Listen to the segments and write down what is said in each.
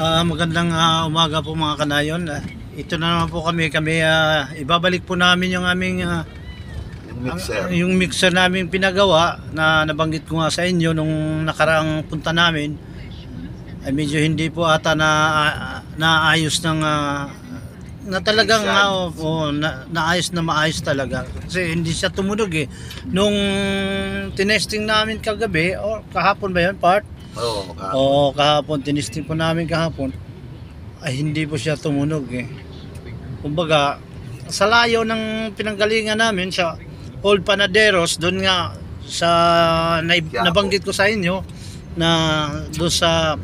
Magandang umaga po mga kanayon. Ito na naman po kami ibabalik po namin yung aming yung mixer namin pinagawa na nabanggit ko nga sa inyo nung nakaraang punta namin. Ay medyo hindi po ata naayos ng na talagang naayos na maayos talaga kasi hindi siya tumunog nung tinesting namin kagabi o kahapon ba yun part? Oo, kahapon tinesting po namin kahapon ay hindi po siya tumunog kumbaga sa layo ng pinanggalingan namin sa Old Panaderos, doon nga sa nabanggit ko sa inyo na doon sa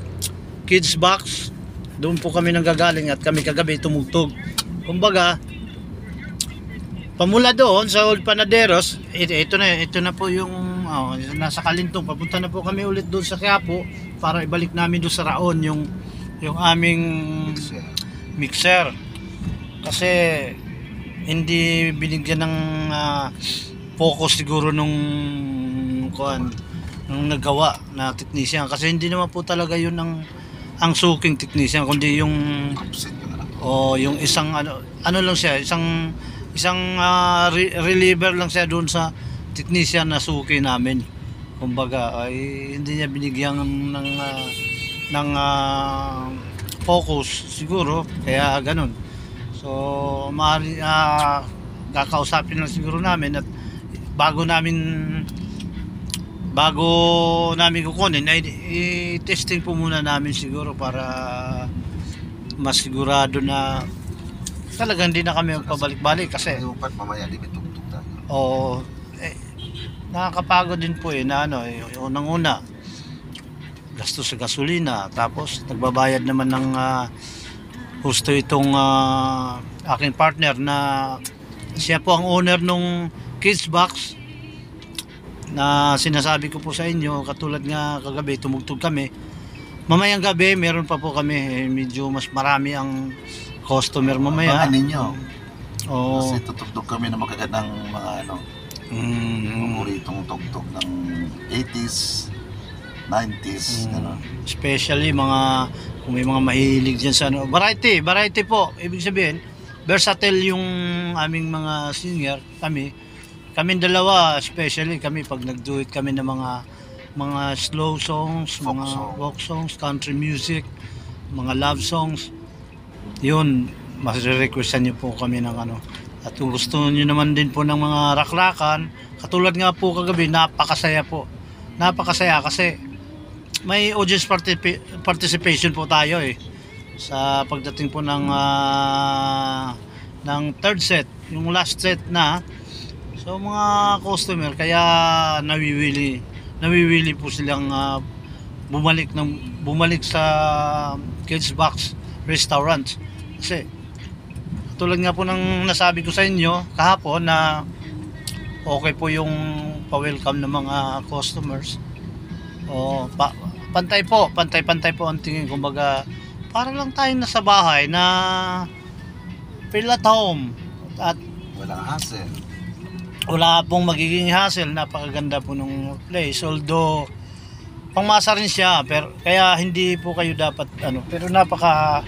Kids Box, doon po kami nanggagaling at kami kagabi tumugtog. Kumbaga pamula doon sa Old Panaderos, ito na po yung nasa Kalintong. Papunta na po kami ulit doon sa Quiapo para ibalik namin doon sa Raon yung aming mixer. Kasi hindi binigyan ng focus siguro nung naggawa na technician, kasi hindi naman po talaga yun ang suking technician, kundi yung yung isang ano lang siya, isang reliever lang siya doon sa technician na suki namin. Kumbaga ay hindi niya binigyan ng focus siguro, kaya ganun. So maaari kakausapin lang siguro namin at bago namin kukunin ay i-testing po muna namin siguro para masigurado na talagang hindi na kami magpabalik-balik kasi mamaya tugtog tayo. Nakakapagod din po na unang-una gastos sa gasolina, tapos nagbabayad naman ng husto itong aking partner na siya po ang owner nung Kids Box na sinasabi ko po sa inyo. Katulad nga kagabi tumugtog kami, mamayang gabi meron pa po kami medyo mas marami ang customer mamaya. Ninyo. Kasi tutugtog kami na makagandang mga paboritong tugtog ng 80s 90s especially kung may mga mahilig dyan sa variety po, ibig sabihin versatile yung aming mga singer. Kami dalawa, especially kami pag nag-duet kami ng mga slow songs, folk songs, country music, mga love songs, yun mas-requestan nyo po kami ng at kung gusto nyo naman din po ng mga raklakan, katulad nga po kagabi, napakasaya kasi may audience participation po tayo sa pagdating po ng third set, yung last set na. So mga customer kaya nawiwili po silang bumalik sa Kids Box Restaurant kasi tulad nga po ng nasabi ko sa inyo kahapon na okay po yung pa-welcome ng mga customers. Pantay po ang tingin. Kumbaga para lang tayong nasa bahay na feel at home at walang hassle. Wala pong magiging hassle. Napakaganda po ng place, although pangmasa rin siya, pero kaya hindi po kayo dapat pero napaka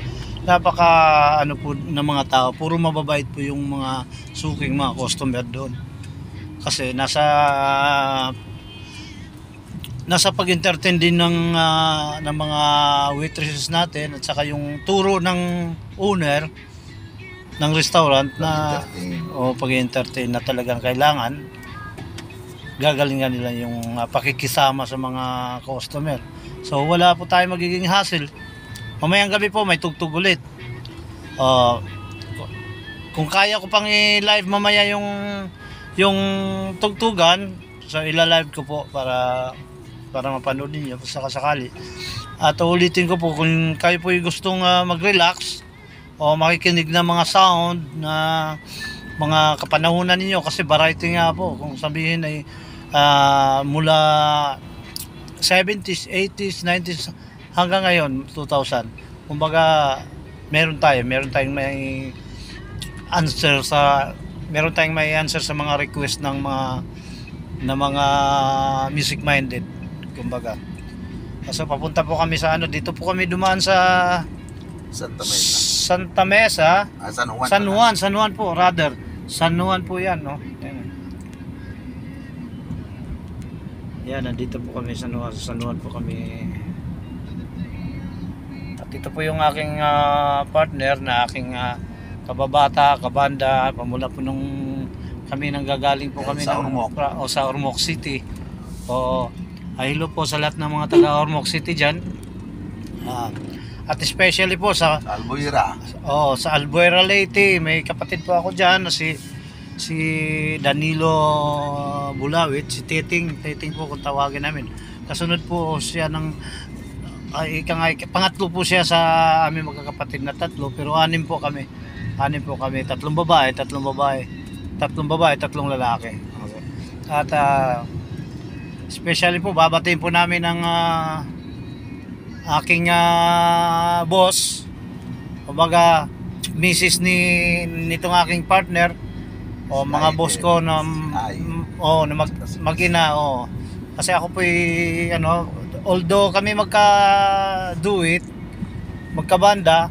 po ng mga tao, puro mababait po yung mga suking mga customer doon kasi nasa pag-entertain din ng mga waitresses natin at saka yung turo ng owner ng restaurant na pag-entertain na talagang kailangan gagalingan nila yung pakikisama sa mga customer. So wala po tayo magiging hassle. Mamayang gabi po may tugtog ulit. Kung kaya ko pang i-live mamaya yung tugtugan, so ila-live ko po para mapanood niyo sa kasakali. At ulitin ko po, kung kayo po gustong mag-relax o makikinig ng mga sound na mga kapanahunan ninyo, kasi variety nga po, kung sabihin ay mula 70s, 80s, 90s hanggang ngayon 2000. Kumbaga meron tayong may answer sa mga request ng mga music minded. Kumbaga So papunta po kami sa ano, dito po kami dumaan sa Santa Mesa. Santa Mesa. San Juan. San Juan po, rather. San Juan po yan, no? Yan. Yan, nandito po kami sa San Juan po kami. At ito po yung aking partner na aking kababata, kabanda, pamula po nung kami nanggagaling po Yan, kami sa ng Ormoc. sa Ormoc City. O, hello po sa lahat ng mga taga Ormoc City dyan. At especially po sa Albuera. sa Albuera Leyte, may kapatid po ako diyan na si Danilo Bulawit, si Titing po kung tawagin namin. Kasunod po siya ng pangatlo po siya sa aming magkakapatid na tatlo, pero anim po kami, tatlong babae, tatlong lalaki. Okay. At especially po babatiin po namin ang aking boss, kumbaga misis nitong aking partner o mga boss ko na mag-ina. Kasi ako po although kami magkabanda,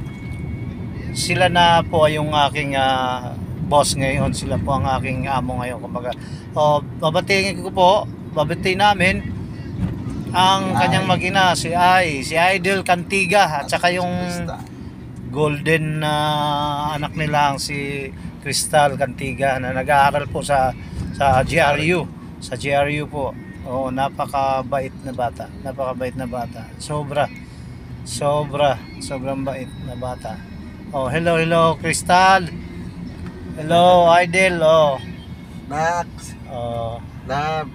sila na po yung aking boss ngayon, sila po ang aking amo ngayon, kumbaga. Babatiin namin ang kanyang mag-ina, si Idol Cantiga, at saka yung golden anak nila, si Crystal Cantiga, na nag-aaral po sa GRU, po. Napakabait na bata. Sobrang bait na bata. Hello Crystal. Hello Idol. Max. Love.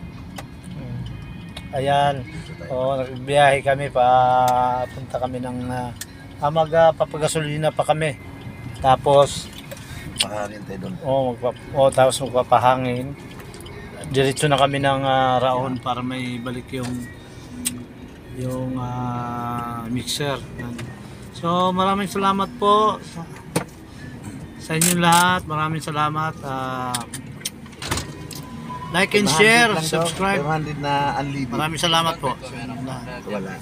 Ayan. Nagbiyahe kami, punta kami ng papagasolina pa kami. Tapos Pahangin tayo doon. tapos magpapahangin. Diretso na kami ng Raon para may balik yung mixer. So maraming salamat po sa inyong lahat. Maraming salamat. Like and share, subscribe. 500 na unlimited. Maraming salamat po. Wala.